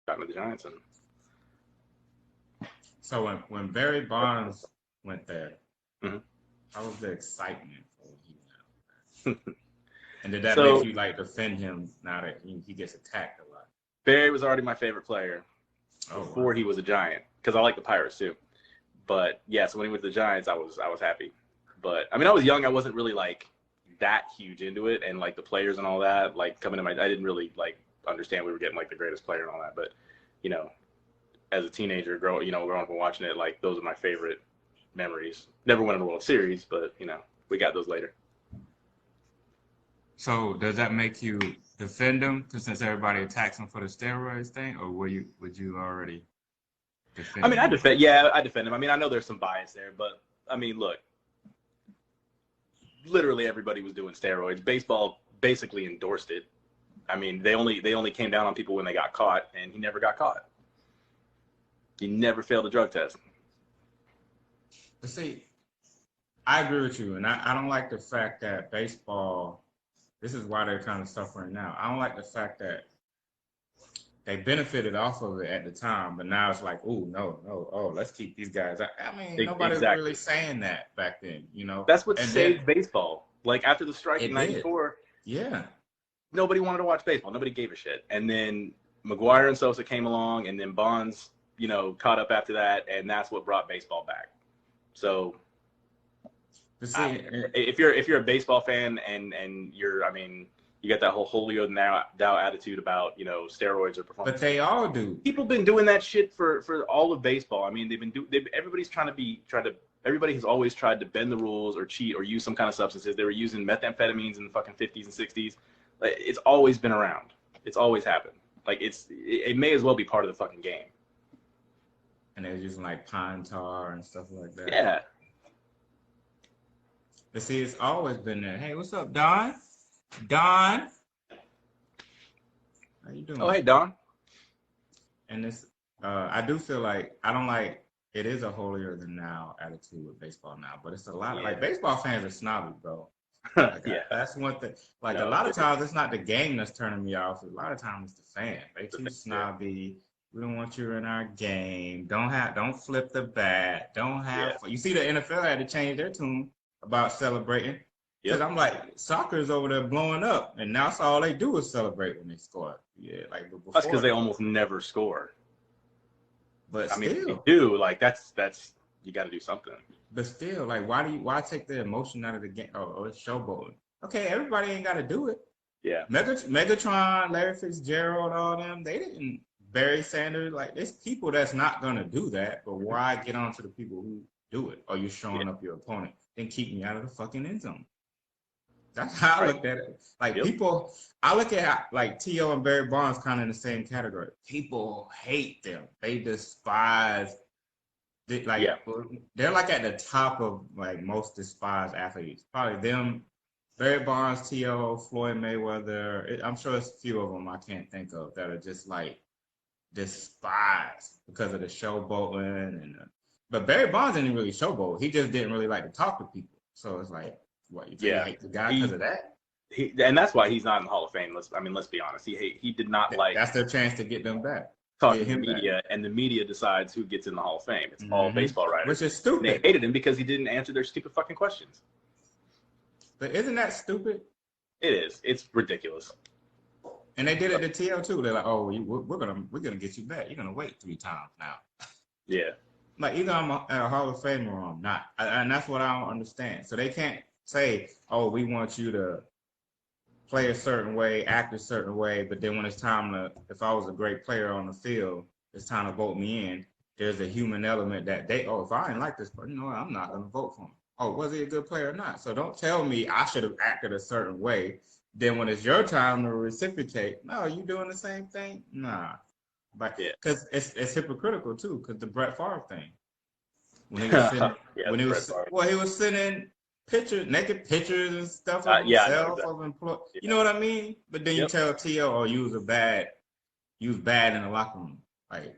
got with the Giants. And So when Barry Bonds went there, Mhm. how was the excitement for when he went out? And did that So- make you like defend him now that he gets attacked a lot? Barry was already my favorite player before he was a Giant, because I like the Pirates too. But yeah, so when he went to the Giants, I was happy. But I mean, I was young. I wasn't really like that huge into it, and like the players and all that. Like coming to I didn't really like understand we were getting like the greatest player and all that. But you know, as a teenager, growing up and watching it, like those are my favorite memories. Never won in the World Series, but you know, we got those later. So does that make you defend him since everybody attacks him for the steroids thing, or would you already defend I mean, him? I defend him. I mean, I know there's some bias there, but I mean, look, literally everybody was doing steroids. Baseball basically endorsed it. I mean, they only came down on people when they got caught, and he never got caught. He never failed a drug test. But see, I agree with you, and I don't like the fact that baseball. This is why they're kind of suffering now. I don't like the fact that they benefited off of it at the time, but now it's like, oh, let's keep these guys out. I mean, nobody was really saying that back then, you know. That's what saved baseball. Like after the strike in '94, yeah, nobody wanted to watch baseball. Nobody gave a shit. And then McGuire and Sosa came along, and then Bonds, you know, caught up after that, and that's what brought baseball back. So, if you're a baseball fan and you're, I mean, you got that whole holier than thou attitude about, you know, steroids or performance. But they all do. People been doing that shit for all of baseball. I mean, everybody has always tried to bend the rules or cheat or use some kind of substances. They were using methamphetamines in the fucking 50s and 60s. Like, it's always been around. It's always happened. Like it may as well be part of the fucking game. And they were using like pine tar and stuff like that. Yeah. But see, it's always been there. Hey, what's up, Don? Don? How you doing? Oh, hey, Don. And this, I do feel like, I don't like, it is a holier than now attitude with baseball now, but it's a lot of, like, baseball fans are snobby, bro. Like, yeah. That's one thing. Like, a lot of times, it's not the game that's turning me off. A lot of times, it's the fan. They too snobby. We don't want you in our game. Don't flip the bat. Don't have, you see the NFL had to change their tune about celebrating. Because I'm like, soccer's over there blowing up, and now that's all they do is celebrate when they score. Yeah, like before, that's because they almost never score. But I mean, still, if you do, like that's you got to do something. But still, like, why take the emotion out of the game? Oh, it's showboating. Okay, everybody ain't got to do it. Yeah. Megatron, Larry Fitzgerald, all them, they didn't. Barry Sanders, like, there's people that's not gonna do that. But why get on to the people who do it? Or you're showing up your opponent, then keep me out of the fucking end zone. That's how I looked at it. Like people, I look at like T.O. and Barry Bonds kind of in the same category. People hate them. They despise. They're like at the top of like most despised athletes. Probably them, Barry Bonds, T.O., Floyd Mayweather. I'm sure there's a few of them I can't think of that are just like despised because of the showboating but Barry Bonds didn't really showboat. He just didn't really like to talk to people. So it's like, what, you hate the guy because of that? And that's why he's not in the Hall of Fame. Let's be honest. He did not like. That's their chance to get them back. Talking to the media, and the media decides who gets in the Hall of Fame. It's all baseball writers. Which is stupid. And they hated him because he didn't answer their stupid fucking questions. But isn't that stupid? It is. It's ridiculous. And they did it to T.O. too. They're like, oh, we're gonna get you back. You're gonna wait 3 times now. Yeah. Like either I'm a Hall of Famer or I'm not, and that's what I don't understand. So they can't say, oh, we want you to play a certain way, act a certain way, but then when it's time to, if I was a great player on the field, it's time to vote me in. There's a human element that if I didn't like this person, no, I'm not gonna vote for him. Oh, was he a good player or not? So don't tell me I should have acted a certain way. Then when it's your time to reciprocate, no, you doing the same thing? Nah. But because it's hypocritical too, because the Brett Favre thing. When he was sending, he was sending naked pictures and stuff of himself of employees. You know what I mean? But then you tell T.O., oh, you was bad in the locker room. Like,